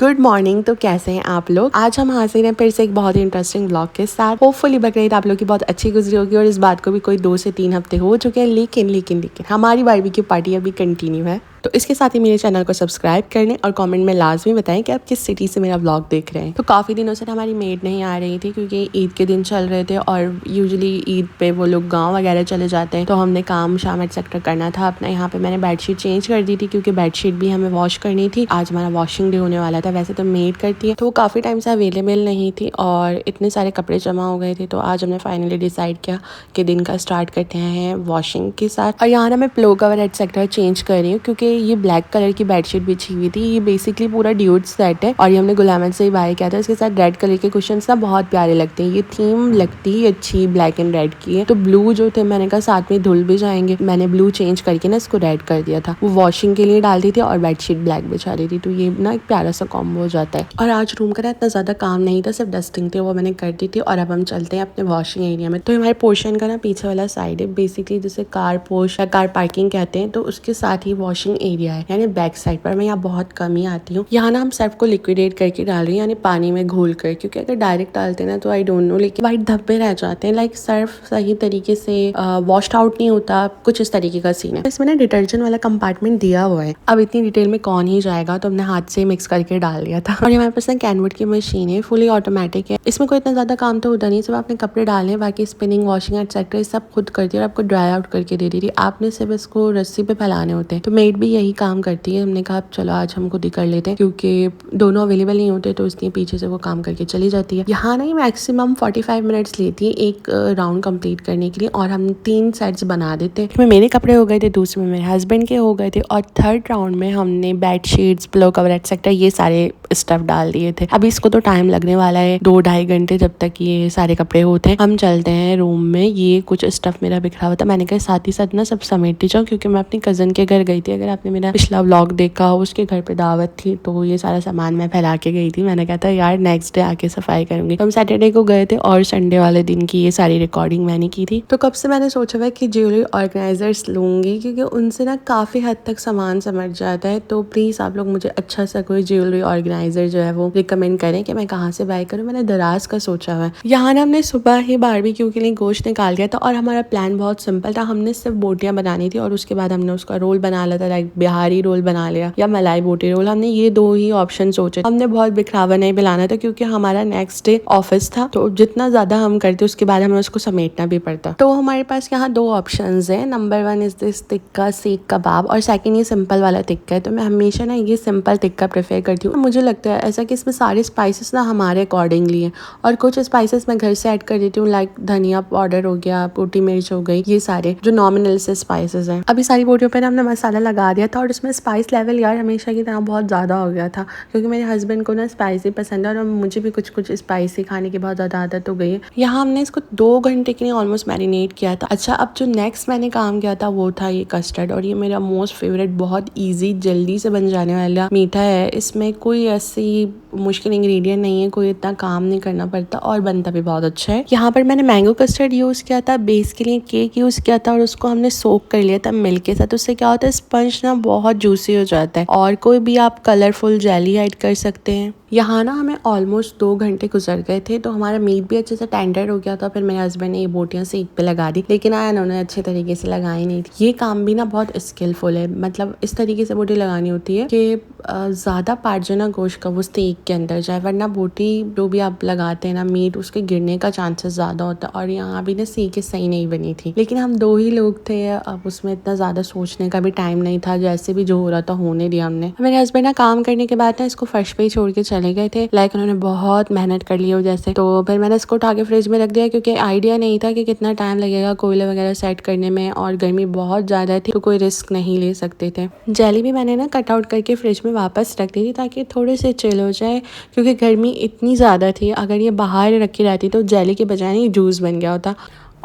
Good morning. तो कैसे हैं आप लोग। आज हम हाजिर हैं फिर से एक बहुत ही इंटरेस्टिंग ब्लॉग के साथ। होपफुली बकरीद आप लोग की बहुत अच्छी गुजरी होगी और इस बात को भी कोई 2 से 3 हफ्ते हो चुके हैं, लेकिन हमारी बारबेक्यू पार्टी अभी कंटिन्यू है। तो इसके साथ ही मेरे चैनल को सब्सक्राइब कर लें और कमेंट में लाजमी बताएं कि आप किस सिटी से मेरा ब्लॉग देख रहे हैं। तो काफ़ी दिनों से हमारी मेड नहीं आ रही थी क्योंकि ईद के दिन चल रहे थे और यूजुअली ईद पे वो लोग गांव वगैरह चले जाते हैं, तो हमने काम शाम एक्सेट्रा करना था अपना। यहाँ पे मैंने बेडशीट चेंज कर दी थी क्योंकि बेडशीट भी हमें वॉश करनी थी। आज हमारा वॉशिंग डे होने वाला था। वैसे तो मेड करती है, तो वो काफ़ी टाइम से अवेलेबल नहीं थी और इतने सारे कपड़े जमा हो गए थे, तो आज हमने फाइनली डिसाइड किया कि दिन का स्टार्ट करते हैं वॉशिंग के साथ। और यहाँ ना मैं पिलो कवर एक्सेट्रा चेंज कर रही हूँ क्योंकि ये ब्लैक कलर की बेडशीट बिछी हुई थी। ये बेसिकली पूरा ड्यूड सेट है और ये हमने गुलाम से ही बाय किया था। इसके साथ रेड कलर के कुशन्स ना बहुत प्यारे लगते हैं। ये थीम लगती है अच्छी, ब्लैक एंड रेड की है। तो ब्लू जो थे मैंने कहा साथ में धुल भी जाएंगे, मैंने ब्लू चेंज करके ना इसको रेड कर दिया था। वो वॉशिंग के लिए डाल दी थी और बेडशीट ब्लैक बिछा रही थी, तो ये ना एक प्यारा सा कॉम्बो हो जाता है। और आज रूम का इतना ज्यादा काम नहीं था, सिर्फ डस्टिंग थी, वो मैंने कर दी थी। और अब हम चलते हैं अपने वॉशिंग एरिया में। तो हमारे पोर्शन का ना पीछे वाला साइड है, बेसिकली जिसे कार पोर्श या कार पार्किंग कहते हैं, तो उसके साथ ही वॉशिंग एरिया है, यानी बैक साइड पर। मैं यहाँ बहुत कम ही आती हूँ। यहाँ ना हम सर्फ को लिक्विडेट करके डाल रही हूँ, यानी पानी में घोल कर, क्योंकि अगर डायरेक्ट डालते ना तो आई डोंट नो, लेकिन वाइट धब्बे रह जाते हैं। लाइक सर्फ सही तरीके से वॉश्ड आउट नहीं होता, कुछ इस तरीके का सीन है। इसमें ना डिटर्जेंट वाला कंपार्टमेंट दिया हुआ है। अब इतनी डिटेल में कौन ही जाएगा, तो हमने हाथ से मिक्स करके डाल दिया था। और हमारे पास ना कैनवुड की मशीन है, फुली ऑटोमेटिक है। इसमें कोई इतना ज्यादा काम तो होता नहीं, सिर्फ आपने कपड़े डालने, बाकी स्पिनिंग वॉशिंग एक्सेट्रा सब खुद करती है और आपको ड्राई आउट करके दे दी थी। आपने सिर्फ इसको रस्सी पे फैलाने होते हैं। तो मेड भी यही काम करती है। हमने कहा चलो आज हम खुद ही कर लेते हैं क्योंकि दोनों अवेलेबल नहीं होते, तो इसलिए पीछे से वो काम करके चली जाती है। यहाँ नहीं मैक्सिमम 45 मिनट्स लेती है एक राउंड कंप्लीट करने के लिए, और हम 3 सेट्स बना देते हैं। मेरे कपड़े हो गए थे, दूसरे में मेरे हस्बैंड के हो गए थे, और थर्ड राउंड में हमने बेडशीट्स, पिलो कवर एक्सेट्रा ये सारे स्टफ डाल दिए थे। अभी इसको तो टाइम लगने वाला है 2-2.5 घंटे, जब तक ये सारे कपड़े होते हैं। हम चलते हैं रूम में। ये कुछ स्टफ मेरा बिखरा हुआ था, मैंने कहा साथ ही साथ ना सब समेटती जाऊँ क्योंकि मैं अपनी कजन के घर गई थी। अगर आपने मेरा पिछला व्लॉग देखा हो, उसके घर पे दावत थी, तो ये सारा सामान मैं फैला के गई थी। मैंने कहा था यार नेक्स्ट डे आके सफाई करूंगी। तो हम सैटरडे को गए थे और संडे वाले दिन की ये सारी रिकॉर्डिंग मैंने की थी। तो कब से मैंने सोचा हुआ कि ज्वेलरी ऑर्गेनाइजर्स लूंगी क्योंकि उनसे ना काफी हद तक सामान समझ जाता है। तो प्लीज आप लोग मुझे अच्छा सा कोई ज्वेलरी ऑर्गेनाइजर जो है वो रिकमेंड करें कि मैं कहाँ से बाय करूँ। मैंने दराज का सोचा हुआ है। यहाँ ना हमने सुबह ही बारबेक्यू के लिए गोश्त निकाल दिया था और हमारा प्लान बहुत सिंपल था। हमने सिर्फ बोटियां बनानी थी और उसके बाद हमने उसका रोल बना लिया था, लाइक बिहारी रोल बना लिया या मलाई बोटी रोल। हमने ये 2 ही ऑप्शन सोचे। हमने बहुत बिखरावा नहीं बनाना था क्योंकि हमारा नेक्स्ट डे ऑफिस था, तो जितना ज्यादा हम करते उसके बाद हमें उसको समेटना भी पड़ता। तो हमारे पास यहाँ 2 ऑप्शंस है। नंबर 1 इज दिस टिक्का सीख कबाब और सेकंड ये सिंपल वाला टिक्का है। तो मैं हमेशा ना ये सिंपल टिक्का प्रेफर करती हूँ। मुझे लगता है ऐसा कि इसमें सारे स्पाइसेस ना हमारे अकॉर्डिंगली है और कुछ स्पाइसेस मैं घर से ऐड कर देती हूँ, लाइक धनिया पाउडर हो गया, पोटी मिर्च हो गई, ये सारे जो नॉमिनल से स्पाइसेस हैं। अभी सारी बोटियों पे ना हमने मसाला लगा दिया था और उसमें स्पाइस लेवल यार हमेशा की तरह बहुत ज़्यादा हो गया था क्योंकि मेरे हस्बैंड को ना स्पाइसी पसंद है और मुझे भी कुछ स्पाइसी खाने की बहुत ज़्यादा आदत हो गई है। यहाँ हमने इसको 2 घंटे के लिए ऑलमोस्ट मैरिनेट किया था। अच्छा, अब जो नेक्स्ट मैंने काम किया था वो था ये कस्टर्ड, और ये मेरा मोस्ट फेवरेट, बहुत ईजी जल्दी से बन जाने वाला मीठा है। इसमें कोई ऐसी मुश्किल इंग्रेडिएंट नहीं है, कोई इतना काम नहीं करना पड़ता और बनता भी बहुत अच्छा है। यहाँ पर मैंने मैंगो कस्टर्ड यूज़ किया था, बेस के लिए केक यूज़ किया था और उसको हमने सोक कर लिया था मिल्क के साथ। उससे क्या होता है, स्पंज ना बहुत जूसी हो जाता है। और कोई भी आप कलरफुल जेली ऐड कर सकते हैं। यहाँ ना हमें ऑलमोस्ट 2 घंटे गुजर गए थे, तो हमारा मीट भी अच्छे से टेंडर हो गया था। फिर मेरे हस्बैंड ने ये बोटियाँ सीख पे लगा दी, लेकिन उन्होंने अच्छे तरीके से लगाई नहीं थी। ये काम भी ना बहुत स्किलफुल है, मतलब इस तरीके से बोटी लगानी होती है कि ज़्यादा पार्ट जो ना गोश्त का वो स्टेक के अंदर जाए, वरना बोटी जो भी आप लगाते हैं ना मीट, उसके गिरने का चांसेस ज़्यादा होता है। और यहाँ भी ना सीखे सही नहीं बनी थी, लेकिन हम 2 ही लोग थे, अब उसमें इतना ज़्यादा सोचने का भी टाइम नहीं था। जैसे भी जो हो रहा था होने दिया हमने। मेरे हस्बैंड ना काम करने के बाद ना इसको फर्श पे ही छोड़ के चले गए थे, लाइक उन्होंने बहुत मेहनत कर ली हो जैसे। तो फिर मैंने इसको उठा के फ्रिज में रख दिया क्योंकि आइडिया नहीं था कि कितना टाइम लगेगा कोयले वगैरह सेट करने में, और गर्मी बहुत ज़्यादा थी तो कोई रिस्क नहीं ले सकते थे। जेली भी मैंने ना कट आउट करके फ्रिज में वापस रख दी थी ताकि थोड़े से चिल हो जाए, क्योंकि गर्मी इतनी ज़्यादा थी। अगर ये बाहर रखी रहती तो जेली के बजाय ये जूस बन गया होता।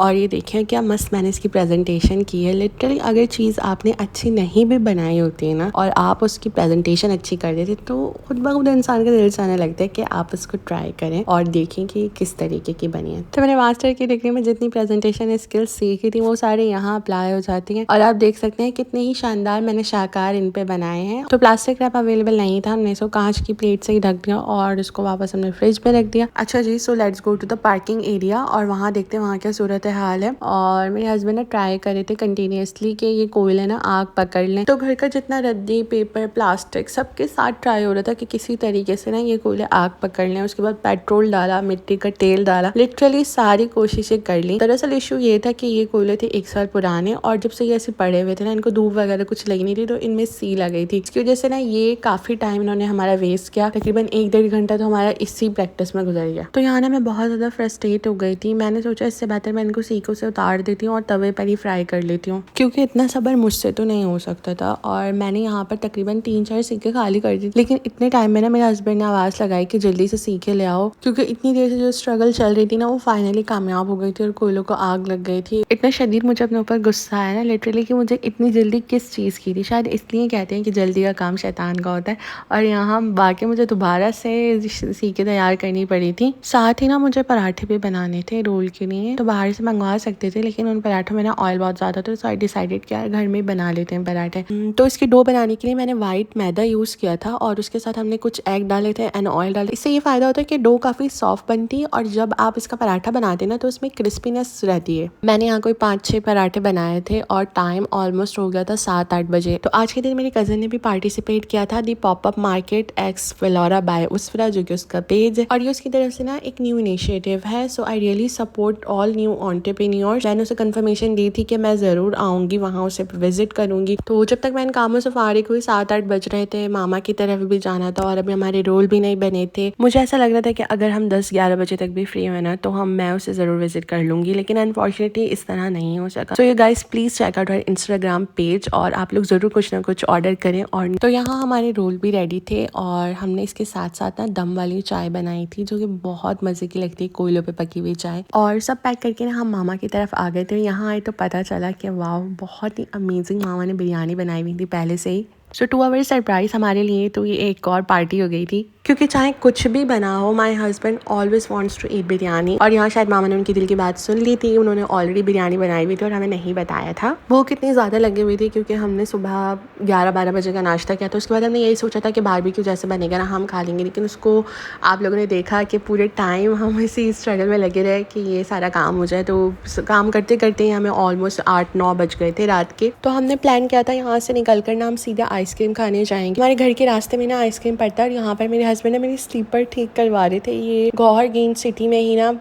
और ये देखें क्या मस्त मैंने इसकी प्रेजेंटेशन की है। लिटरली अगर चीज़ आपने अच्छी नहीं भी बनाई होती है ना और आप उसकी प्रेजेंटेशन अच्छी कर देते तो खुद ब खुद इंसान का दिल चाहने लगता है कि आप उसको ट्राई करें और देखें कि किस तरीके की बनी है। तो मैंने मास्टर की डिग्री में जितनी प्रेजेंटेशन स्किल्स सीखी थी वो सारे यहाँ अप्लाई हो जाती हैं और आप देख सकते हैं कितने ही शानदार मैंने शाकार इन पे बनाए हैं। तो प्लास्टिक रैप अवेलेबल नहीं था, हमने इसको कांच की प्लेट से ही ढक दिया और इसको वापस हमने फ्रिज में रख दिया। अच्छा जी, so let's go to the parking area और वहाँ देखते हैं वहाँ क्या सूरत हाल है। और मेरे हस्बैंड ने ट्राई करे थे कंटिन्यूसली कि ये कोयले ना आग पकड़ लें, तो घर का जितना रद्दी पेपर प्लास्टिक सबके साथ ट्राई हो रहा था कि किसी तरीके से ना ये कोयले आग पकड़ लें। उसके बाद पेट्रोल डाला, मिट्टी का तेल डाला, लिटरली सारी कोशिशें कर ली। दरअसल इशू ये था कि ये कोयले थे 1 साल पुराने और जब से ये ऐसे पड़े हुए थे ना, इनको धूप वगैरह कुछ लगी नहीं थी तो इनमें सी लग गई थी। इसकी वजह से ना ये काफी टाइम इन्होंने हमारा वेस्ट किया, तकरीबन 1-1.5 घंटा तो हमारा इसी प्रैक्टिस में गुजर गया। तो यहाँ ना मैं बहुत ज्यादा फ्रस्ट्रेट हो गई थी। मैंने सोचा इससे बेहतर मैं इनको सीखों से उतार देती हूँ और तवे पर ही फ्राई कर लेती हूँ, क्योंकि इतना सब्र मुझसे तो नहीं हो सकता था। और मैंने यहाँ पर तकरीबन 3-4 सीखे खाली कर दी, लेकिन इतने टाइम में ना मेरे हस्बैंड ने आवाज़ लगाई कि जल्दी से सीखे ले आओ, क्योंकि इतनी देर से जो स्ट्रगल चल रही थी ना वो फाइनली कामयाब हो गई थी और कोयलों को आग लग गई थी। इतना शदीद मुझे अपने ऊपर गुस्सा आया ना लिटरली कि मुझे इतनी जल्दी किस चीज़ की थी। शायद इसलिए कहते हैं कि जल्दी का काम शैतान का होता है। और यहाँ बाकी मुझे दोबारा से सीखे तैयार करनी पड़ी थी। साथ ही ना मुझे पराठे भी बनाने थे रोल के लिए, तो बाहर से मंगवा सकते थे लेकिन उन पराठों में ना ऑयल बहुत ज़्यादा था, तो आई डिसाइडेड किया घर में बना लेते हैं पराठे। तो इसकी डो बनाने के लिए मैंने वाइट मैदा यूज़ किया था और उसके साथ हमने कुछ एग डाले थे एंड ऑयल डाले। इससे ये फ़ायदा होता है कि डो काफ़ी सॉफ्ट बनती है और जब आप इसका पराठा बनाते हैं ना तो उसमें क्रिस्पीनेस रहती है। मैंने यहाँ कोई 5-6 पराठे बनाए थे और टाइम ऑलमोस्ट हो गया था 7-8 बजे। तो आज के दिन मेरी कज़न ने भी पार्टिसिपेट किया था दी पॉपअप मार्केट एक्स वेलोरा बाय उसफरा, जो कि उसका पेज है और ये उसकी तरफ से ना एक न्यू इनिशिएटिव है। So I really support all new entrepreneurs. मैंने उसे कंफर्मेशन दी थी कि मैं ज़रूर आऊँगी, वहाँ उसे विजिट करूँगी। तो जब तक मैं इन कामों से फारिग हुई 7-8 बज रहे थे, मामा की तरफ भी जाना था और अभी हमारे रोल भी नहीं बने थे। मुझे ऐसा लग रहा था कि अगर हम 10-11 बजे तक भी फ्री हुए ना तो मैं उसे ज़रूर विजिट कर लूँगी, लेकिन अनफॉर्चुनेटली इस तरह नहीं हो सका। So you guys please check out our Instagram page और आप लोग ज़रूर कुछ ना कुछ ऑर्डर करें। और तो यहाँ हमारे रोल भी रेडी थे और हमने इसके साथ साथ ना दम वाली चाय बनाई थी जो कि बहुत मज़े की लगती है, कोयलों पे पकी हुई चाय। और सब पैक करके ना हम मामा की तरफ आ गए थे। यहाँ आए तो पता चला कि वाह बहुत ही अमेजिंग मामा ने बिरयानी बनाई हुई थी पहले से ही। सो 2 आवर सरप्राइज हमारे लिए तो ये एक और पार्टी हो गई थी, क्योंकि चाहे कुछ भी बना हो my husband always wants to eat biryani. और यहाँ शायद मामा ने उनकी दिल की बात सुन ली थी, उन्होंने ऑलरेडी बिरयानी बनाई हुई थी और हमें नहीं बताया था। वो कितनी ज़्यादा लगी हुई थी क्योंकि हमने सुबह 11-12 बजे का नाश्ता किया था। उसके बाद हमने यही सोचा था कि बारबेक्यू जैसे बनेगा ना हम खा लेंगे, लेकिन उसको आप लोगों ने देखा कि पूरे टाइम हम इसी स्ट्रगल में लगे रहे कि ये सारा काम हो जाए। तो काम करते करते ही हमें ऑलमोस्ट 8-9 बज गए थे रात के। तो हमने प्लान किया था यहाँ से निकल कर ना हम सीधा आइसक्रीम खाने जाएंगे। हमारे घर के रास्ते में ना आइसक्रीम पड़ता है और यहाँ पर मेरे हस्बैंड ने मेरी स्लीपर ठीक करवा रहे थे। ये गौहर गेन सिटी में ही ना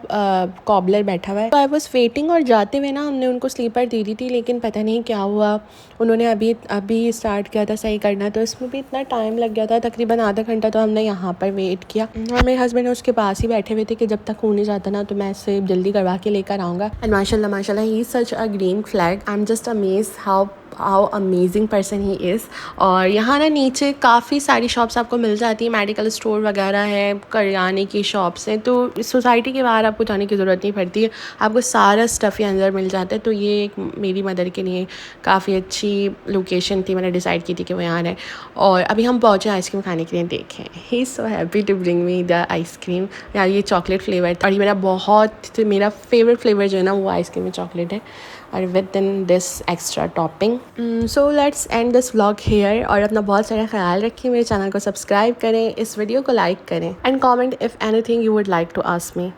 कॉबलर बैठा हुआ है, तो आई वॉज वेटिंग और जाते हुए ना हमने उनको स्लीपर दे दी थी, लेकिन पता नहीं क्या हुआ, उन्होंने अभी स्टार्ट किया था सही करना, तो इसमें भी इतना टाइम लग गया था, तकरीबन आधा घंटा तो हमने यहाँ पर वेट किया। और मेरे हस्बैंड उसके पास ही बैठे हुए थे कि जब तक हो नहीं जाता ना तो मैं इसे जल्दी करवा के लेकर आऊँगा। एंड माशाल्लाह he is such a green flag. I am just amazed how amazing person he is. और यहाँ ना नीचे काफ़ी सारी शॉप्स आपको मिल जाती है, मेडिकल स्टोर वगैरह है, करियाने की शॉप्स हैं, तो इस सोसाइटी के बाहर आपको जाने की ज़रूरत नहीं पड़ती है, आपको सारा स्टफ़ ही अंदर मिल जाता है। तो ये एक मेरी मदर के लिए काफ़ी अच्छी लोकेशन थी, मैंने डिसाइड की थी कि वो यहाँ है। और अभी हम पहुँचे आइसक्रीम खाने के लिए। देखें he is so happy to bring me the ice cream. यार ये चॉकलेट फ्लेवर था और ये मेरा फेवरेट फ्लेवर जो है ना वो आइसक्रीम में चॉकलेट है और with in this extra topping. So let's end this vlog here. और अपना बहुत सारा ख्याल रखें, मेरे चैनल को सब्सक्राइब करें, इस वीडियो को लाइक करें and comment if anything you would like to ask me.